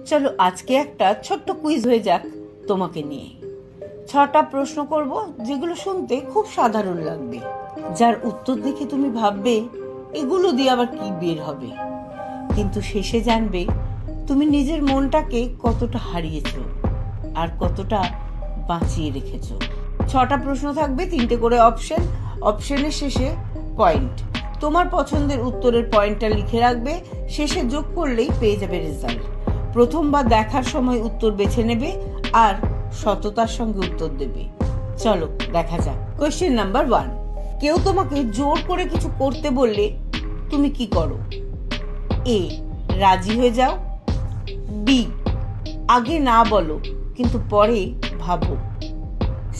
চলো আজকে একটা ছোট্ট কুইজ হয়ে যাক তোমাকে নিয়ে। 6টা প্রশ্ন করব যেগুলো শুনতে খুব সাধারণ লাগবে, যার উত্তর দেখে তুমি ভাববে এগুলো দিয়ে আবার কি বের হবে, কিন্তু শেষে জানবে তুমি নিজের মনটাকে কতটা হারিয়েছো আর কতটা বাঁচিয়ে রেখেছো। 6টা প্রশ্ন থাকবে, 3টে করে অপশনের শেষে পয়েন্ট। তোমার পছন্দের উত্তরের পয়েন্টটা লিখে রাখবে, শেষে যোগ করলেই পেয়ে যাবে রেজাল্ট। প্রথমবার দেখার সময় উত্তর বেছে নেবে আর সততার সঙ্গে উত্তর দেবে। চলো দেখা যাক। কোয়েশ্চেন নাম্বার 1, কেউ তোমাকে জোর করে কিছু করতে বললে তুমি কি করো? এ, রাজি হয়ে যাও। বি, আগে না বলো কিন্তু পরে ভাবো।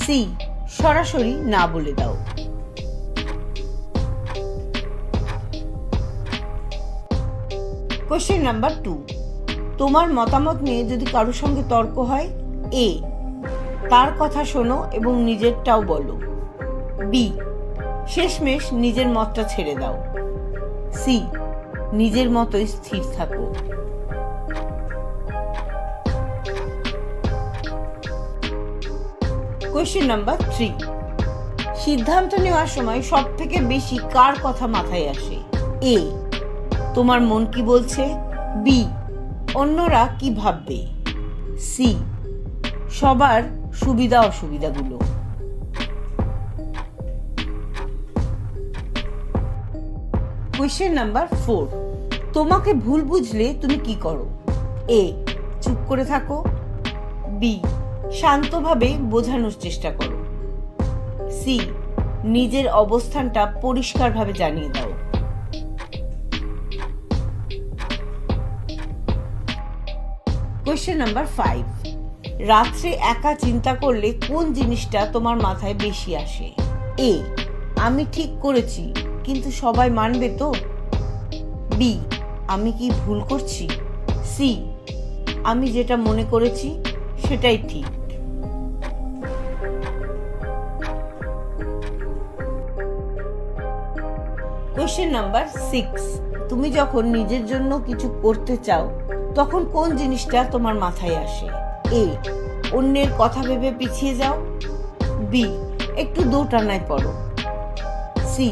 সি, সরাসরি না বলে দাও। কোয়েশ্চেন নাম্বার 2, তোমার মতামত নিয়ে যদি কারোর সঙ্গে তর্ক হয়, এ, তার কথা শোনো এবং নিজেরটাও বলো। বি, শেষমেশ নিজের মতটা ছেড়ে দাও। সি, নিজের মতোই স্থির থাকো। কোয়েশ্চেন নাম্বার 3, সিদ্ধান্ত নেওয়ার সময় সব থেকে বেশি কার কথা মাথায় আসে? এ, তোমার মন কি বলছে। বি, অন্যরা কি ভাববে। সি, সবার সুবিধা অসুবিধাগুলো। কোয়েশ্চেন নাম্বার 4, তোমাকে ভুল বুঝলে তুমি কি করো? এ, চুপ করে থাকো। বি, শান্তভাবে বোঝানোর চেষ্টা করো। সি, নিজের অবস্থানটা পরিষ্কারভাবে জানিয়ে দাও। কোয়েশ্চেন নাম্বার 5, রাত্রে একা চিন্তা করলে কোন জিনিসটা তোমার মাথায় বেশি আসে? এ, আমি ঠিক করেছি কিন্তু সবাই মানবে তো। বি, আমি কি ভুল করছি। সি, আমি যেটা মনে করেছি সেটাই ঠিক। কোয়েশ্চেন নাম্বার 6, তুমি যখন নিজের জন্য কিছু করতে চাও তখন কোন জিনিসটা তোমার মাথায় আসে? এ, অন্যের কথা ভেবে পিছিয়ে যাও। বি, একটু দোটানায় পড়ো। সি,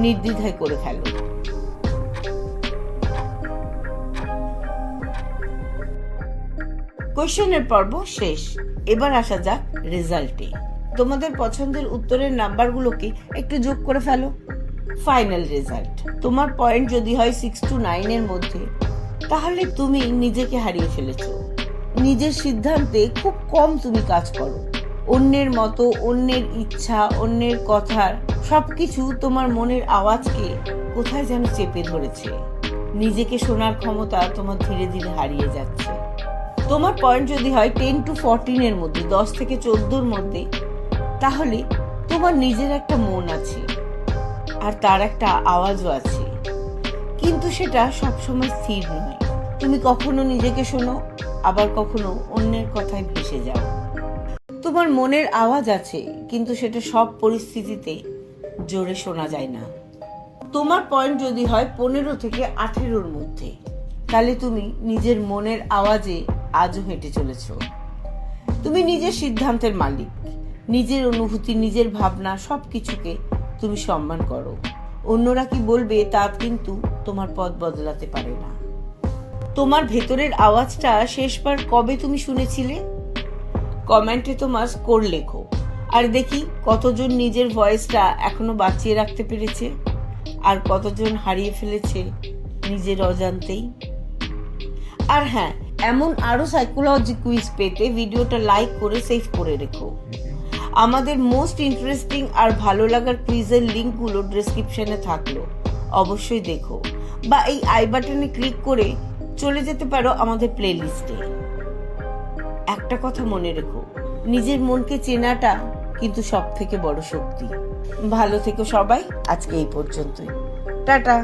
নির্দ্বিধায় করে ফেলো। কোয়েশ্চেনের পর্ব শেষ, এবার আসা যাক রেজাল্টে। তোমাদের পছন্দের উত্তরের নাম্বারগুলোকে একটু যোগ করে ফেলো। ফাইনাল রেজাল্ট, তোমার পয়েন্ট যদি হয় 6 to 9 এর মধ্যে, তাহলে তুমি নিজেকে হারিয়ে ফেলেছো। নিজের সিদ্ধান্তে খুব কম তুমি কাজ করো। অন্যের মতো, অন্যের ইচ্ছা, অন্যের কথার সবকিছু তোমার মনের আওয়াজকে কোথায় যেন চেপে ধরেছে। নিজেকে শোনার ক্ষমতা তোমার ধীরে ধীরে হারিয়ে যাচ্ছে। তোমার পয়েন্ট যদি হয় 10 to 14 এর মধ্যে, 10 থেকে 14 মধ্যে, তাহলে তোমার নিজের একটা মন আছে আর তার একটা আওয়াজও আছে, কিন্তু সেটা সবসময় স্থির নয়। তুমি কখনো নিজেকে শোনো, আবার কখনো অন্যের কথায় ভেসে যাও। তোমার মনের আওয়াজ আছে, কিন্তু সেটা সব পরিস্থিতিতে জোরে শোনা যায় না। তোমার পয়েন্ট যদি হয় 15 থেকে 18-র মধ্যে, তাহলে তুমি নিজের মনের আওয়াজে আজও হেঁটে চলেছ। তুমি নিজের সিদ্ধান্তের মালিক, নিজের অনুভূতি, নিজের ভাবনা সবকিছুকে তুমি সম্মান করো। অন্যরা কি বলবে তা কিন্তু তোমার পথ বদলাতে পারে না। তোমার ভেতরের আওয়াজটা শেষবার কবে তুমি শুনেছিলে? কমেন্টে তোমার স্কোর লেখো, আর দেখি কতজন নিজের ভয়েসটা এখনো বাঁচিয়ে রাখতে পেরেছে আর কতজন হারিয়ে ফেলেছে নিজের অজান্তেই। আর হ্যাঁ, এমন আরো সাইকোলজি কুইজ পেতে ভিডিওটা লাইক করে সেভ করে রেখো। আমাদের মোস্ট ইন্টারেস্টিং আর ভালো লাগার কুইজের লিঙ্কগুলো ডেসক্রিপশনে থাকলো, অবশ্যই দেখো, বা এই আই বাটনে ক্লিক করে চলে যেতে পারো আমাদের প্লেলিস্টে। একটা কথা মনে রেখো, নিজের মনকে চেনাটা কিন্তু সব থেকে বড় শক্তি। ভালো থেকো সবাই, আজকে এই পর্যন্তই। টাটা।